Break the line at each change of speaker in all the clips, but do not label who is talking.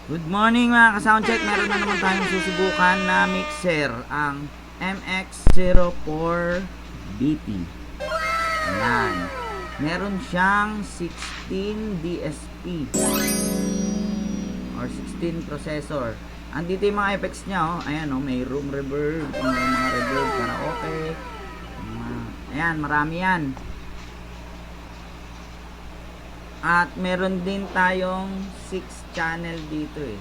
Good morning mga ka-soundcheck. Meron na naman tayong susubukan na mixer, ang MX-04BP. Ayan. Meron siyang 16 DSP or 16 processor. Andito yung mga effects niya, oh. Ayan, oh, may room reverb, mga reverb, karaoke. Ayan, marami yan. At meron din tayong 6 channel dito eh.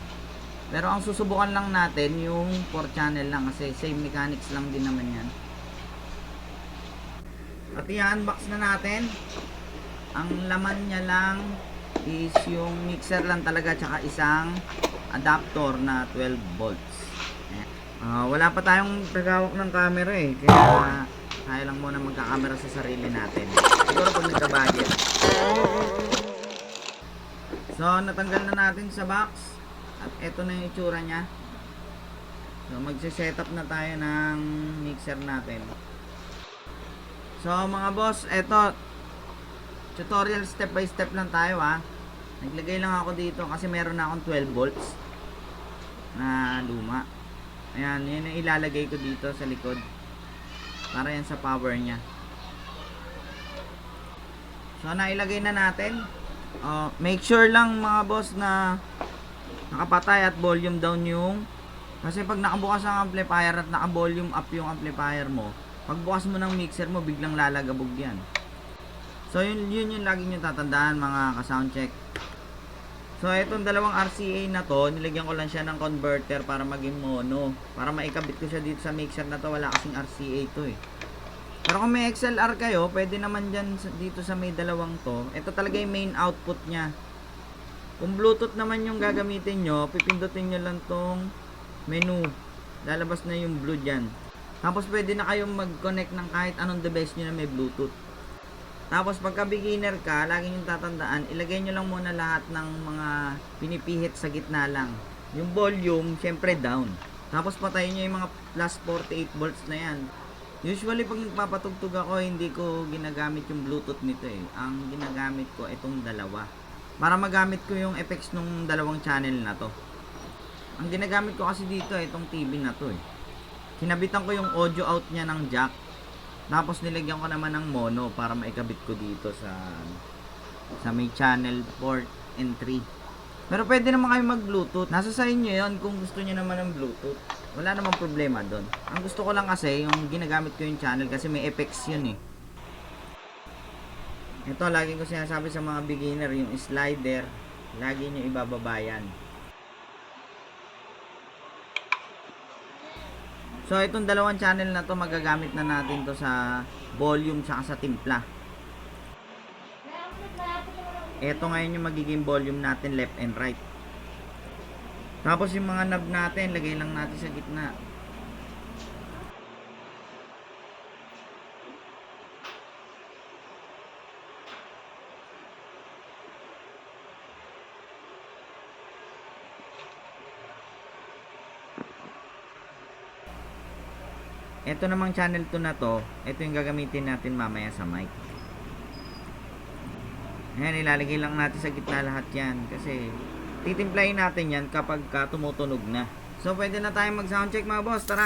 Pero ang susubukan lang natin yung 4 channel lang kasi same mechanics lang din naman yan. At i-unbox na natin. Ang laman niya lang is yung mixer lang talaga tsaka isang adapter na 12 volts. Wala pa tayong tagawak ng camera eh. Kaya tayo lang muna magkakamera sa sarili natin. Siguro pag nagka-budget. So, natanggal na natin sa box. At eto na yung itsura niya. So, magse-setup na tayo ng mixer natin. So, mga boss, eto. Tutorial step by step lang tayo ha. Naglagay lang ako dito kasi meron na akong 12 volts na luma. Ayan, yun yung ilalagay ko dito sa likod. Para yan sa power niya. So, nailagay na natin. Make sure lang mga boss na nakapatay at volume down yung, kasi pag nakabukas ang amplifier at naka-volume up yung amplifier mo, pagbukas mo ng mixer mo biglang lalagabog yan. So yun yung lagi nyo tatandaan mga ka-soundcheck. So itong dalawang RCA na to, nilagyan ko lang siya ng converter para maging mono, para maikabit ko siya dito sa mixer na to. Wala kasing RCA to eh. Pero kung may XLR kayo, pwede naman dyan dito sa may dalawang to. Ito talaga yung main output nya. Kung Bluetooth naman yung gagamitin nyo, pipindutin nyo lang tong menu. Lalabas na yung blue dyan. Tapos pwede na kayong mag-connect ng kahit anong device nyo na may Bluetooth. Tapos pagka beginner ka, lagi nyo tatandaan, ilagay nyo lang muna lahat ng mga pinipihit sa gitna lang. Yung volume, syempre down. Tapos patayin nyo yung mga plus 48 volts na yan. Usually pag nagpapatugtog ako, hindi ko ginagamit yung Bluetooth nito eh. Ang ginagamit ko itong dalawa. Para magamit ko yung effects nung dalawang channel na to. Ang ginagamit ko kasi dito itong TV na to eh. Kinabitan ko yung audio out niya ng jack. Tapos nilagyan ko naman ng mono para maikabit ko dito sa may channel port and 3. Pero pwede naman kayo mag-Bluetooth. Nasa sa inyo yun kung gusto niyo naman ng Bluetooth. Wala namang problema doon. Ang gusto ko lang kasi, yung ginagamit ko yung channel kasi may effects yun eh. Ito, lagi ko sinasabi sa mga beginner, yung slider, lagi nyo ibababa yan. So, itong dalawang channel na to, magagamit na natin to sa volume tsaka sa timpla. Ito ngayon yung magiging volume natin, left and right. Tapos yung mga knob natin, lagay lang natin sa gitna. Ito namang channel 2 na to, ito yung gagamitin natin mamaya sa mic. Ayan, ilalagay lang natin sa gitna lahat yan kasi titimplahin natin yan kapag tumutunog na. So pwede na tayong mag soundcheck mga boss. Tara.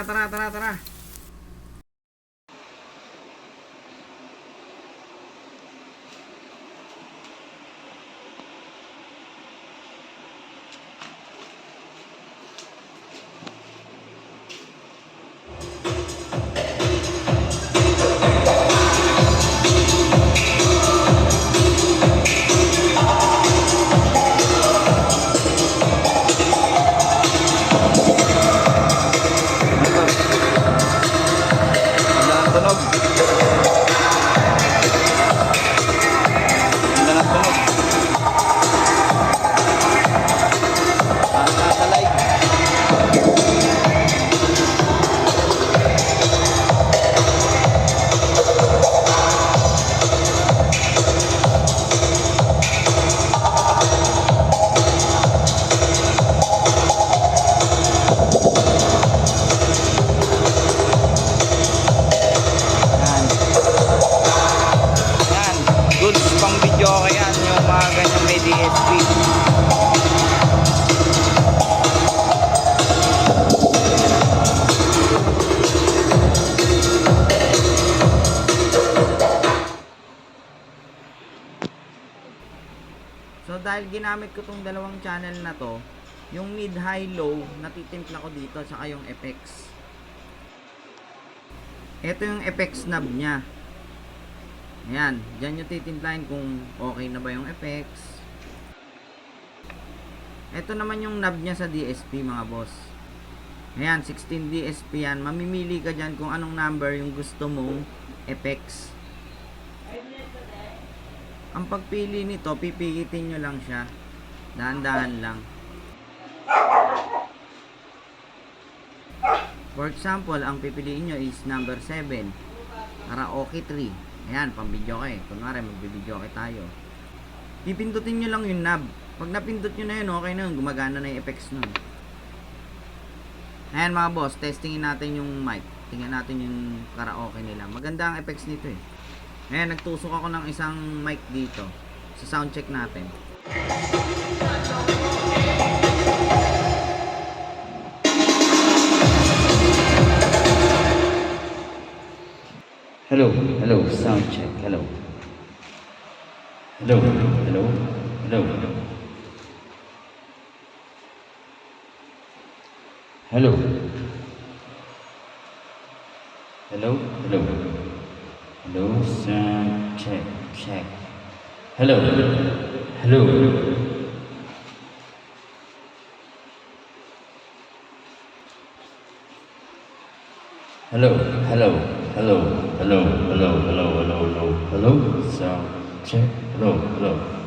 dahil ginamit ko tong dalawang channel na to, yung mid, high, low, natitimpla ko dito, saka yung FX. Ito yung FX knob niya. Ayan, dyan yung titimplahin kung okay na ba yung FX. Ito naman yung knob niya sa DSP mga boss. Ayan, 16 DSP yan. Mamimili ka dyan kung anong number yung gusto mong FX. Ang pagpili nito, pipigitin nyo lang siya. Dahan-dahan lang. For example, ang pipiliin nyo is number 7. Karaoke 3. Ayan, pang-video ka eh. Kunwari, mag-video tayo. Pipindutin nyo lang yung knob. Pag napindot nyo na yun, okay na yun. Gumagana na yung effects nun. Ayan mga boss, testingin natin yung mic. Tingnan natin yung karaoke nila. Maganda ang effects nito eh. Ayan, nagtusok ako ng isang mic dito. Sa sound check natin.
Hello, hello, sound check, hello. Hello, hello, hello. Hello. Hello, hello. Hello, sound check, check. Hello, hello. Hello, hello, hello, hello, hello, hello, hello, hello, hello, sound check, hello, hello.